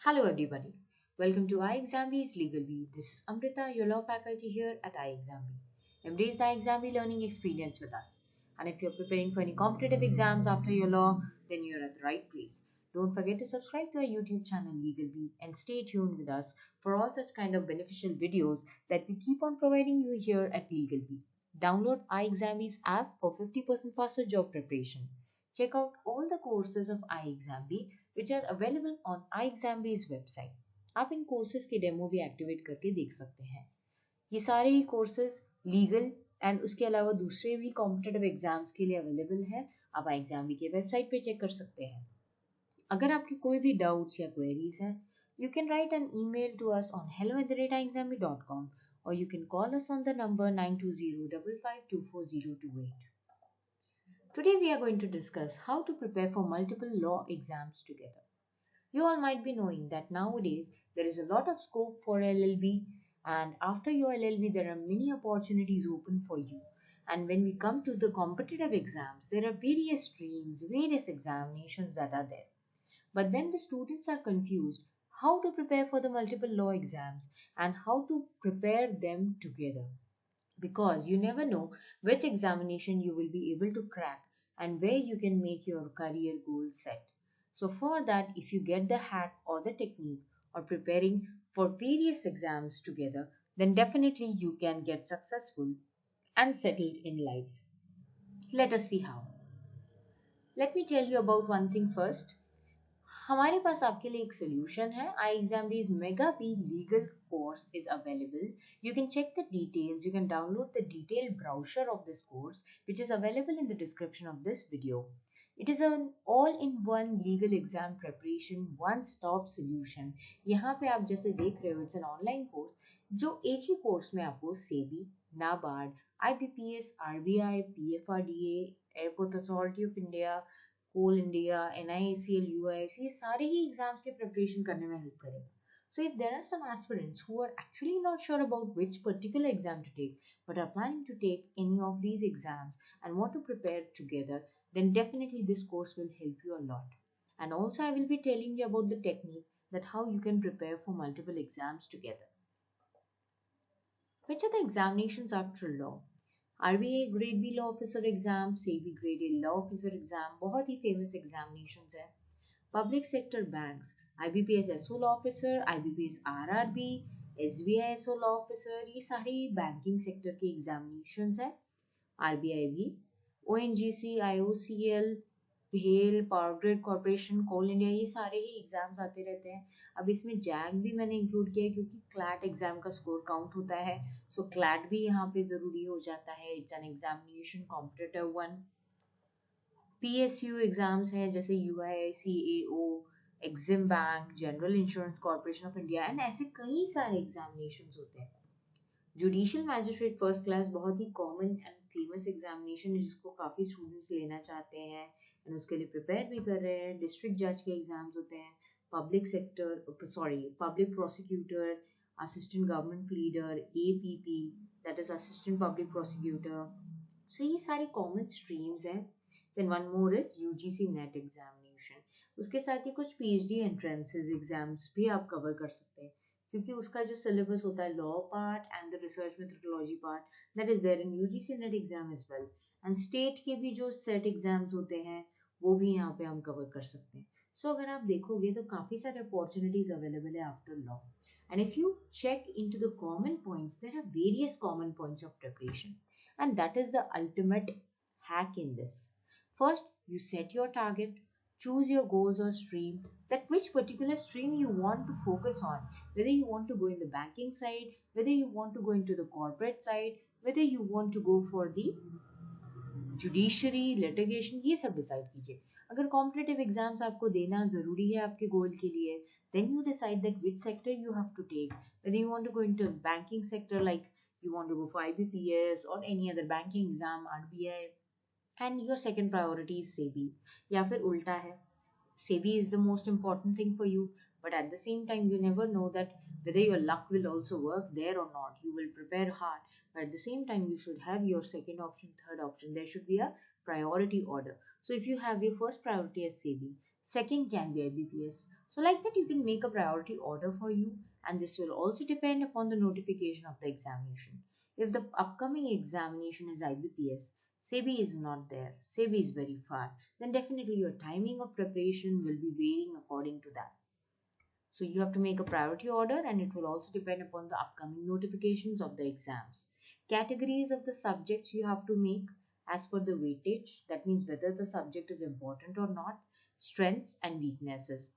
Hello everybody. Welcome to iExamB's Legal View. This is Amrita, your law faculty here at iExamB. Embrace the iExamB learning experience with us. And if you're preparing for any competitive exams after your law, then you're at the right place. Don't forget to subscribe to our YouTube channel Legal View and stay tuned with us for all such kind of beneficial videos that we keep on providing you here at Legal View. Download iExamB's app for 50% faster job preparation. Check out all the courses of iExamB which are available on iExamB's website. आप इन courses के demo भी activate करके देख सकते हैं। ये सारे ही courses legal and उसके अलावा दूसरे भी कॉम्पिटिटिव एग्जाम्स के लिए अवेलेबल है। आप iExamB के वेबसाइट पे चेक कर सकते हैं। अगर आपकी कोई भी डाउट्स या क्वेरीज हैं, you can write an email to us on hello@iexamb.com or you can call us on the number 9205524028. Today we are going to discuss how to prepare for multiple law exams together. You all might be knowing that nowadays there is a lot of scope for LLB, and after your LLB there are many opportunities open for you. And when we come to the competitive exams, there are various streams, various examinations that are there. But then the students are confused how to prepare for the multiple law exams and how to prepare them together, because you never know which examination you will be able to crack and where you can make your career goals set. So for that, if you get the hack or the technique or preparing for various exams together, then definitely you can get successful and settled in life. Let us see how. Let me tell you about one thing first. हमारे पास आपके लिए एक solution है. iExamB's Mega B Legal course is available. You can check the details. You can download the detailed brochure of this course, which is available in the description of this video. It is an all-in-one legal exam preparation, one-stop solution. यहाँ पे आप जैसे देख रहे हो, it's an online course जो एक ही course में आपको SEBI, NABARD, IBPS, RBI, PFRDA, Airport Authority of India, coal India, NIACL, UIIC, ये सारे ही एग्जाम्स के प्रिपरेशन करने में हेल्प करेगा. So if there are some aspirants who are actually not sure about which particular exam to take but are planning to take any of these exams and want to prepare together, then definitely this course will help you a lot. And also I will be telling you about the technique that how you can prepare for multiple exams together. Which are the examinations after law? RBI Grade B Law Officer Exam, SEBI Grade A Law Officer Exam, बहुत ही famous examinations है. Public Sector Banks, IBPS SO Law Officer, IBPS RRB, SBI SO Law Officer, ये सारे banking sector के examinations है. RBI भी, ONGC, IOCL, भेल, power grid corporation, कोल India, ये सारे ही एग्जाम्स आते रहते हैं. अब इसमें जैग भी मैंने इंक्लूड किया है क्योंकि क्लैट एग्जाम का स्कोर काउंट होता है. सो क्लैट भी यहाँ पे जरूरी हो जाता है. It's an examination competitive one. PSU exams हैं जैसे UIIC AO, EXIM bank, general insurance corporation of India, and ऐसे कई सारे एग्जामिनेशंस होते हैं. जुडिशियल मैजिस्ट्रेट फर्स्ट क्लास बहुत ही कॉमन एंड फेमस एग्जामिनेशन है जिसको काफ़ी स्टूडेंट्स लेना चाहते हैं एंड उसके लिए प्रिपेयर भी कर रहे हैं. डिस्ट्रिक्ट जज के एग्जाम्स होते हैं. Public prosecutor, assistant government pleader, APP, that is assistant public prosecutor. So ये सारे कॉमन स्ट्रीम्स हैं. Then one more is UGC NET examination. उसके साथ ही कुछ PhD एंट्रेंसेस एग्जाम्स भी आप कवर कर सकते हैं क्योंकि उसका जो सिलेबस होता है law part and the research methodology part, that is there in UGC NET exam as well. And state के भी जो सेट एग्जाम्स होते हैं वो भी यहाँ पे हम कवर कर सकते हैं. सो अगर आप देखोगे तो काफ़ी सारे अपॉर्चुनिटीज अवेलेबल है after law. And if you check into the common points, there are various common points of preparation and that is the ultimate hack in this. First, you set your target, choose your goals or stream, that which particular stream you want to focus on, whether you want to go in the banking side, whether you want to go into the corporate side, whether you want to go for the judiciary, litigation, ये सब decide कीजिए. अगर competitive exams आपको देना जरूरी है आपके गोल के लिए, then you decide that which sector you have to take, whether you want to go into banking sector like you want to go for IBPS or any other banking exam, RBI, and your second priority is SEBI, या फिर उल्टा है, SEBI is the most important thing for you, but at the same time you never know that whether your luck will also work there or not. You will prepare hard, but at the same time you should have your second option, third option. There should be a priority order. So if you have your first priority as SEBI, second can be IBPS, So like that you can make a priority order for you, and this will also depend upon the notification of the examination. If the upcoming examination is IBPS, SEBI is not there, SEBI is very far, then definitely your timing of preparation will be varying according to that. So you have to make a priority order, and it will also depend upon the upcoming notifications of the exams. Categories of the subjects you have to make as per the weightage, that means whether the subject is important or not, strengths and weaknesses.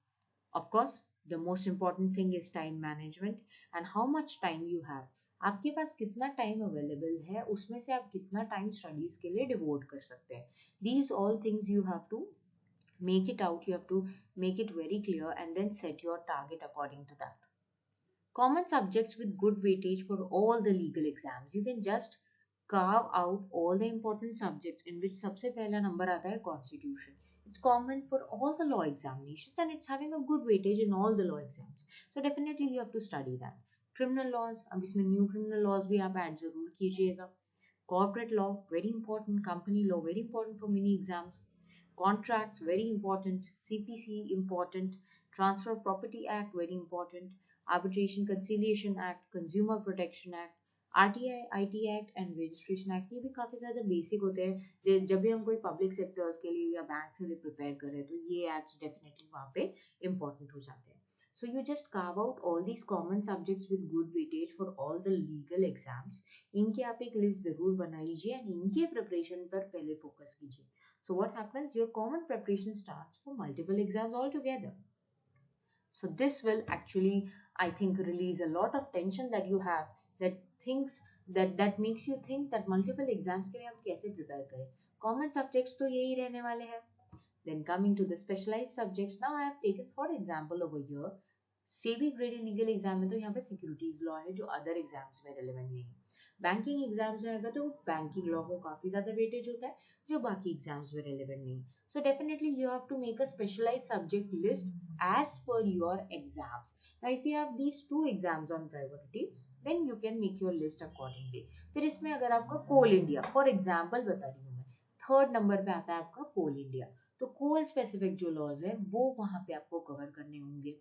Of course, the most important thing is time management and how much time you have. आपके पास कितना time available है, उसमें से आप कितना time studies के लिए devote कर सकते हैं. These all things you have to make it out, you have to make it very clear and then set your target according to that. Common subjects with good weightage for all the legal exams. You can just carve out all the important subjects in which सबसे पहला number आता है constitution. It's common for all the law examinations and it's having a good weightage in all the law exams. So definitely you have to study that. Criminal laws, अब इसमें new criminal laws भी आप add जरूर कीजिएगा. Corporate law, very important. Company law, very important for many exams. Contracts, very important. CPC, important. Transfer of Property Act, very important. Arbitration Conciliation Act, Consumer Protection Act, RTI, IT Act and Registration Act, ये भी काफ़ी ज़्यादा basic होते हैं. जब भी हम कोई पब्लिक सेक्टर्स के लिए या बैंक से भी प्रिपेयर कर रहे हैं तो ये एक्ट्स डेफिनेटली वहाँ पे इम्पोर्टेंट हो जाते हैं. So you just carve out all these common subjects with good weightage for all the legal exams. इनकी आप एक लिस्ट जरूर बना लीजिए and इनके प्रिपरेशन पर पहले फोकस कीजिए. So what happens? Your common preparation starts for multiple exams altogether. So this will actually, I think, release a lot of tension that you have, that thinks that makes you think that multiple exams के लिए हम कैसे prepare करें. Common subjects तो यही रहने वाले हैं. Then coming to the specialized subjects, now I have taken for example over here, SEBI grade legal exam में तो यहाँ पे सिक्योरिटीज लॉ है जो अदर एग्जाम्स में रिलेवेंट नहीं है. बैंकिंग एग्जाम्स में अगर तो बैंकिंग लॉ को काफी ज्यादा वेटेज होता है जो बाकी एग्जाम्स में रिलेवेंट नहीं. So definitely you have to make a specialised subject list as per your exams. Now if you have these two exams on priority then you can make your list accordingly. फिर इसमें अगर आपका कोल India for example बता रही हूँ मैं, third number पे आता है आपका कोल इंडिया, तो कोल स्पेसिफिक जो लॉज है वो वहां पे आपको कवर करने होंगे.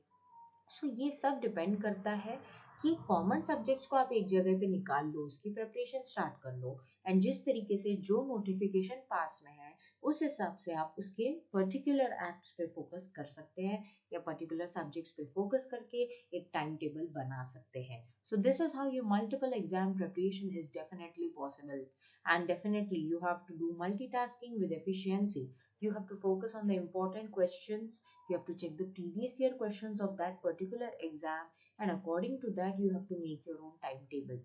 सो ये सब डिपेंड करता है कि कॉमन सब्जेक्ट्स को आप एक जगह पे निकाल लो, उसकी प्रिपरेशन स्टार्ट कर लो एंड जिस तरीके से जो नोटिफिकेशन पास में है उस हिसाब से आप उसके पर्टिकुलर एक्ट्स पे फोकस कर सकते हैं या पर्टिकुलर सब्जेक्ट्स पे फोकस करके एक टाइम टेबल बना सकते हैं. So this is how your multiple exam preparation is definitely possible and definitely you have to do multitasking with efficiency. You have to focus on the important questions. You have to check the previous year questions of that particular exam and according to that you have to make your own timetable.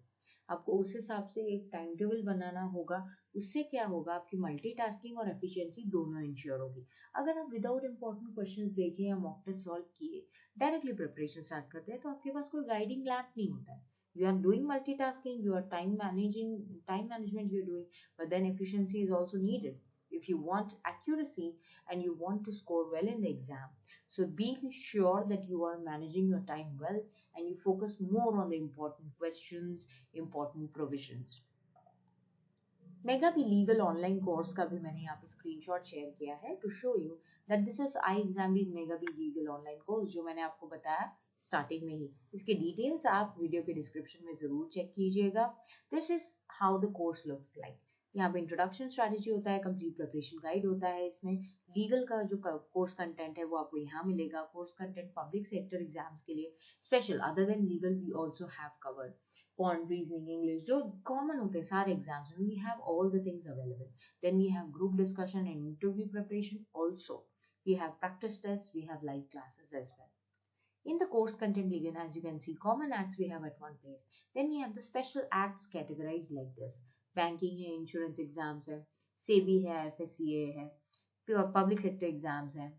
आपको उस हिसाब से एक time table बनाना होगा. उससे क्या होगा, आपकी मल्टीटास्किंग और एफिशिएंसी दोनों इंश्योर होगी. अगर आप विदाउट इंपॉर्टेंट क्वेश्चंस देखें या मॉक टेस्ट सॉल्व किए डायरेक्टली प्रिपरेशन स्टार्ट करते हैं तो आपके पास कोई गाइडिंग लैम्प नहीं होता है. You are doing multitasking, you are time management you are doing, but then efficiency is also needed if you want accuracy and you want to score well in the exam. So be sure that you are managing your time well and you focus more on the important questions, important provisions. Mega B legal online course का भी मैंने यहाँ पे screenshot share किया है to show you that this is I exam B's mega B legal online course जो मैंने आपको बताया स्टार्टिंग में ही. इसके डिटेल्स आप वीडियो के डिस्क्रिप्शन में जरूर चेक कीजिएगा. This is how the course looks like. यहाँ पे इंट्रोडक्शन स्ट्रैटेजी होता है, कंप्लीट प्रिपरेशन गाइड होता है. इसमें लीगल का जो कोर्स कंटेंट है वो आपको यहाँ मिलेगा. Course content public sector exams के लिए special other than legal we also have covered. quant reasoning English जो कॉमन होते हैं सारे एग्जाम्स में, we have all the things available. Then we have group discussion and interview preparation also. We have practice test, we have live classes as well. In the course content again, as you can see, common acts we have at one place. Then we have the special acts categorized like this. Banking है, insurance exams है, SEBI है, FSCA है, public sector exams है,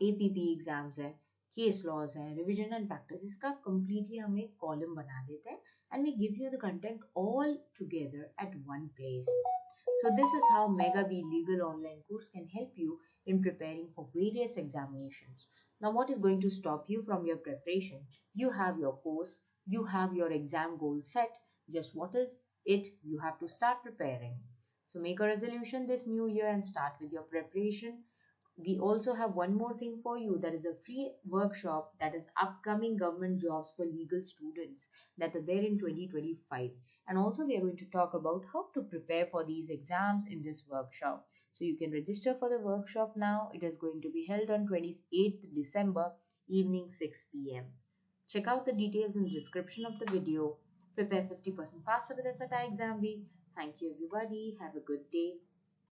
APP exams है, case laws है, revision and practice. इसका completely हम एक column बना देते हैं and we give you the content all together at one place. So this is how Mega B Legal online course can help you in preparing for various examinations. Now what is going to stop you from your preparation? You have your course, you have your exam goal set. Just what is it? You have to start preparing. So make a resolution this new year and start with your preparation. We also have one more thing for you, that is a free workshop, that is upcoming government jobs for legal students that are there in 2025. And also we are going to talk about how to prepare for these exams in this workshop. So you can register for the workshop now. It is going to be held on 28th December evening 6 p.m. Check out the details in the description of the video. Prepare 50% faster with SAT Exam Week. Thank you everybody. Have a good day.